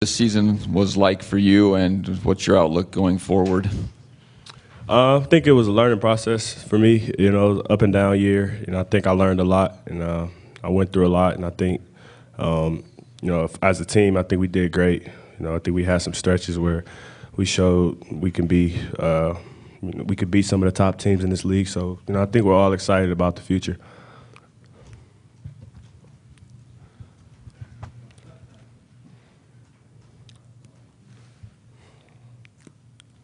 this season was like for you, and what's your outlook going forward? I think it was a learning process for me, up and down year. I think I learned a lot, and I went through a lot, and I think, as a team, I think we did great. I think we had some stretches where we showed we can be, we could beat some of the top teams in this league. So, I think we're all excited about the future.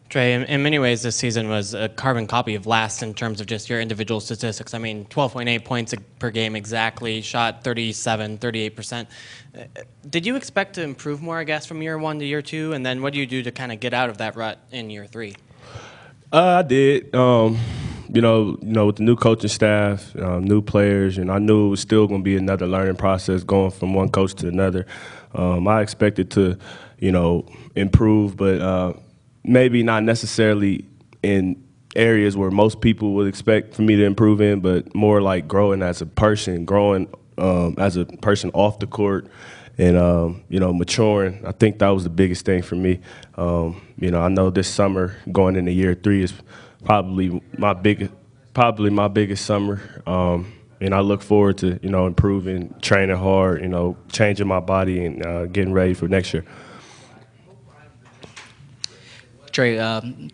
Trey, in many ways, this season was a carbon copy of last in terms of just your individual statistics. I mean, 12.8 points per game exactly, shot 38%. Did you expect to improve more, I guess, from year one to year two? And then what do you do to kind of get out of that rut in year three? I did. With the new coaching staff, new players, I knew it was still going to be another learning process going from one coach to another. I expected to, improve, but maybe not necessarily in areas where most people would expect for me to improve in, but more like growing as a person, as a person off the court, and maturing. I think that was the biggest thing for me. I know this summer going into year three is probably my biggest summer. And I look forward to improving, training hard, changing my body, and getting ready for next year. Trey,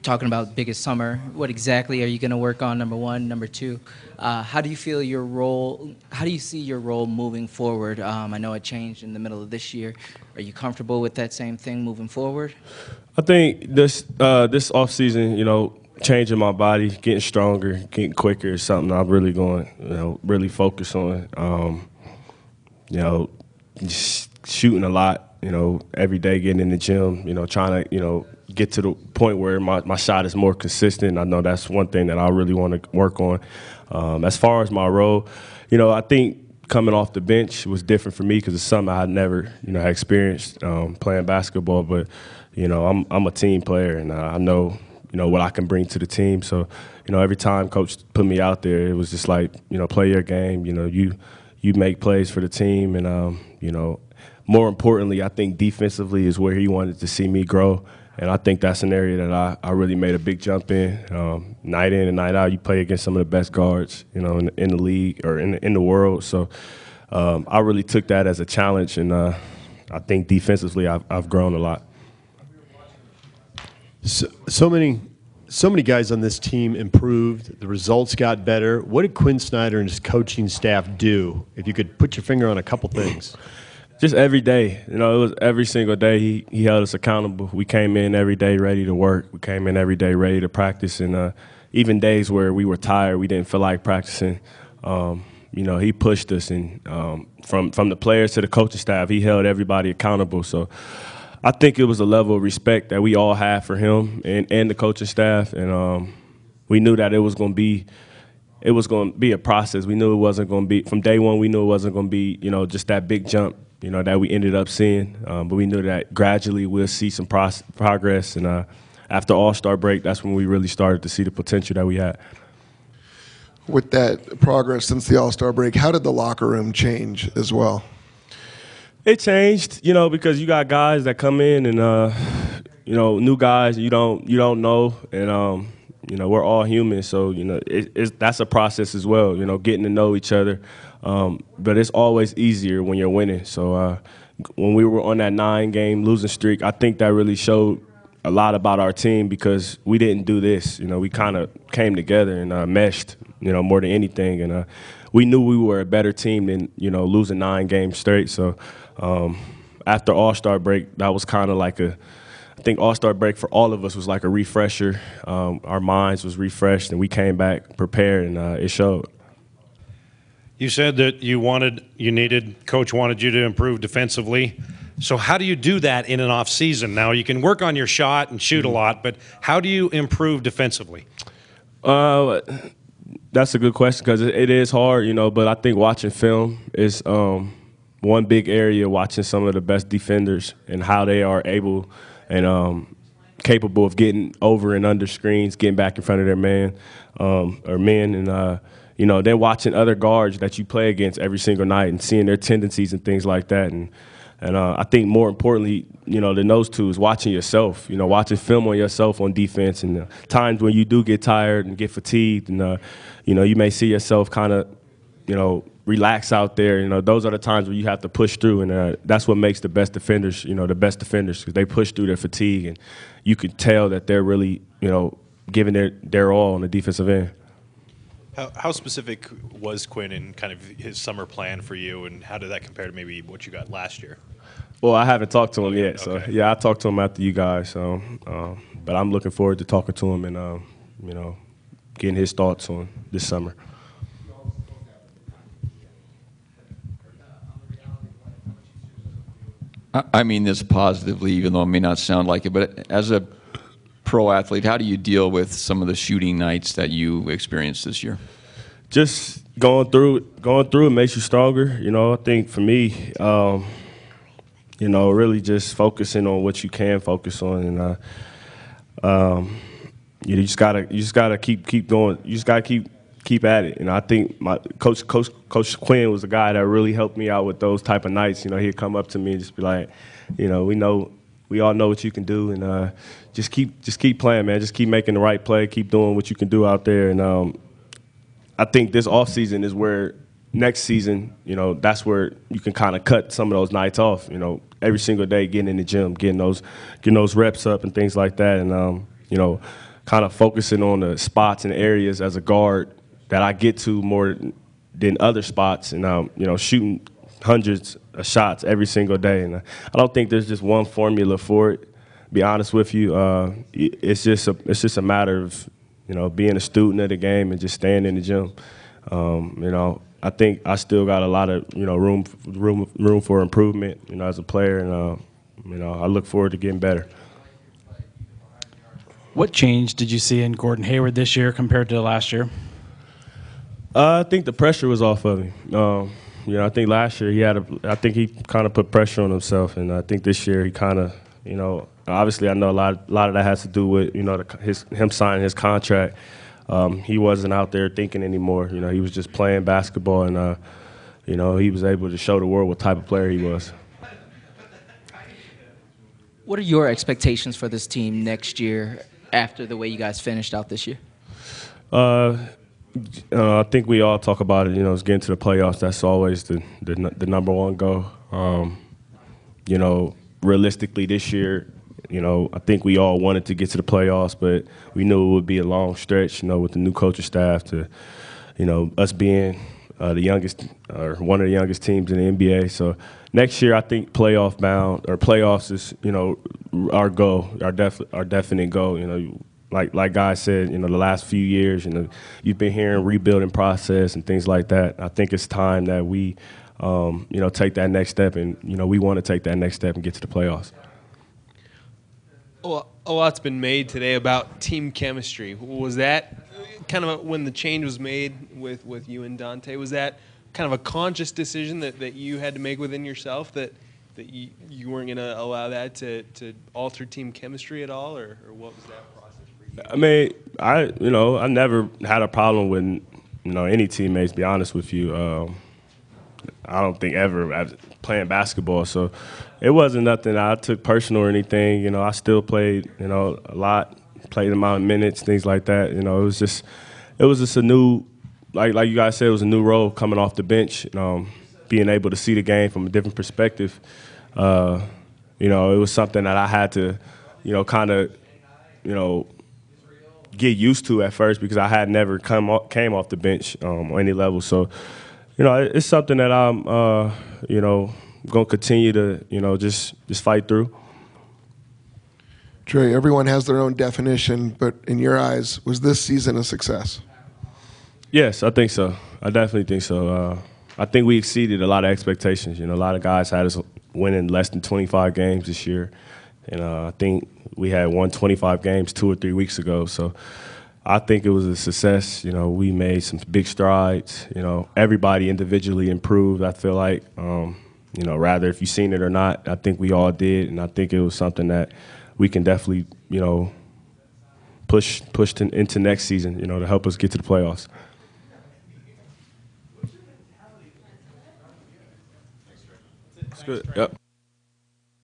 talking about biggest summer, what exactly are you going to work on, number one? Number two, how do you feel your role, how do you see your role moving forward? I know it changed in the middle of this year. Are you comfortable with that same thing moving forward? I think this offseason, changing my body, getting stronger, getting quicker is something I'm really going, really focus on. Just shooting a lot, every day getting in the gym, trying to, get to the point where my shot is more consistent. I know that's one thing that I really want to work on. As far as my role, I think coming off the bench was different for me because it's something I had never, had experienced playing basketball. But, I'm a team player, and I know, what I can bring to the team. So, every time coach put me out there, it was just like, play your game. You make plays for the team, and more importantly, I think defensively is where he wanted to see me grow. And I think that's an area that I really made a big jump in. Night in and night out, you play against some of the best guards, in the league or in the world. So I really took that as a challenge, and I think defensively I've grown a lot. So many guys on this team improved. The results got better. What did Quinn Snyder and his coaching staff do? If you could put your finger on a couple things. Just every day, it was every single day he held us accountable. We came in every day ready to work. We came in every day ready to practice, and even days where we were tired, we didn't feel like practicing. He pushed us, and from the players to the coaching staff, he held everybody accountable. So I think it was a level of respect that we all had for him and the coaching staff, and we knew that it was going to be a process. We knew it wasn't going to be from day one. We knew it wasn't going to be just that big jump that we ended up seeing, but we knew that gradually we'll see some progress. And after All-Star break, that's when we really started to see the potential that we had. With that progress since the All-Star break, how did the locker room change as well? It changed, because you got guys that come in and new guys you don't know, and we're all human, so that's a process as well. Getting to know each other, but it's always easier when you're winning. So when we were on that 9-game losing streak, I think that really showed a lot about our team because we didn't do this. We kind of came together and meshed, more than anything, and we knew we were a better team than losing 9 games straight. So after All-Star break, that was kind of like I think All-Star break for all of us was like a refresher. Our minds was refreshed, and we came back prepared, and it showed. You said that Coach wanted you to improve defensively. So how do you do that in an off season? Now you can work on your shot and shoot a lot, but how do you improve defensively? That's a good question because it is hard, but I think watching film is one big area, watching some of the best defenders and how they are able and capable of getting over and under screens, getting back in front of their men, and then watching other guards that you play against every single night and seeing their tendencies and things like that. And And I think more importantly, than those two is watching yourself, watching film on yourself on defense. And times when you do get tired and get fatigued and, you may see yourself kind of, relax out there. Those are the times where you have to push through. And that's what makes the best defenders, the best defenders, because they push through their fatigue. And you can tell that they're really, giving their all on the defensive end. How specific was Quinn in kind of his summer plan for you, and how did that compare to maybe what you got last year? Well, I haven't talked to him yet, so Okay. yeah, I talked to him after you guys. So, but I'm looking forward to talking to him and getting his thoughts on this summer. I mean this positively, even though it may not sound like it, but as a pro athlete, how do you deal with some of the shooting nights that you experienced this year? Just going through it makes you stronger. I think for me, really just focusing on what you can focus on, and you just gotta keep going. You just gotta keep at it. And I think my coach Quinn was the guy that really helped me out with those type of nights. He'd come up to me and just be like, we all know what you can do, and just keep playing, man. Just keep making the right play. Keep doing what you can do out there. And I think this off season is where next season, that's where you can kind of cut some of those nights off. Every single day, getting in the gym, getting those reps up and things like that, and kind of focusing on the spots and areas as a guard that I get to more than other spots, and shooting hundreds of shots every single day. And I don't think there's just one formula for it. To be honest with you, it's just a matter of being a student of the game and just staying in the gym. I think I still got a lot of room for improvement, as a player, and I look forward to getting better. What change did you see in Gordon Hayward this year compared to last year? I think the pressure was off of him. I think last year I think he kind of put pressure on himself, and I think this year he kind of, obviously I know a lot of that has to do with him signing his contract. He wasn't out there thinking anymore. He was just playing basketball, and he was able to show the world what type of player he was. What are your expectations for this team next year after the way you guys finished out this year? I think we all talk about it. It's getting to the playoffs. That's always the number one goal. Realistically this year, I think we all wanted to get to the playoffs, but we knew it would be a long stretch. With the new coaching staff, to us being the youngest or one of the youngest teams in the NBA. So next year, I think playoffs is our goal, our definite goal. Like guys said, the last few years, you've been hearing rebuilding process and things like that. I think it's time that we, take that next step, and we want to take that next step and get to the playoffs. Well, a lot's been made today about team chemistry. Was that kind of when the change was made with you and Dante? Was that kind of a conscious decision that you had to make within yourself that you weren't going to allow that to alter team chemistry at all, or what was that process? I mean, I never had a problem with any teammates. To be honest with you, I don't think ever playing basketball. So it wasn't nothing I took personal or anything. I still played a lot, played amount of minutes, things like that. It was just a new, like you guys said, it was a new role coming off the bench. Being able to see the game from a different perspective. It was something that I had to kind of get used to at first, because I had never came off the bench on any level. So, it's something that I'm, going to continue to, just fight through. Trey, everyone has their own definition, but in your eyes, was this season a success? Yes, I think so. I definitely think so. I think we exceeded a lot of expectations. A lot of guys had us winning less than 25 games this year. And I think we had won 25 games 2 or 3 weeks ago. So I think it was a success. We made some big strides. Everybody individually improved, I feel like. Rather if you've seen it or not, I think we all did. And I think it was something that we can definitely, push into next season, to help us get to the playoffs. It's good. Yep.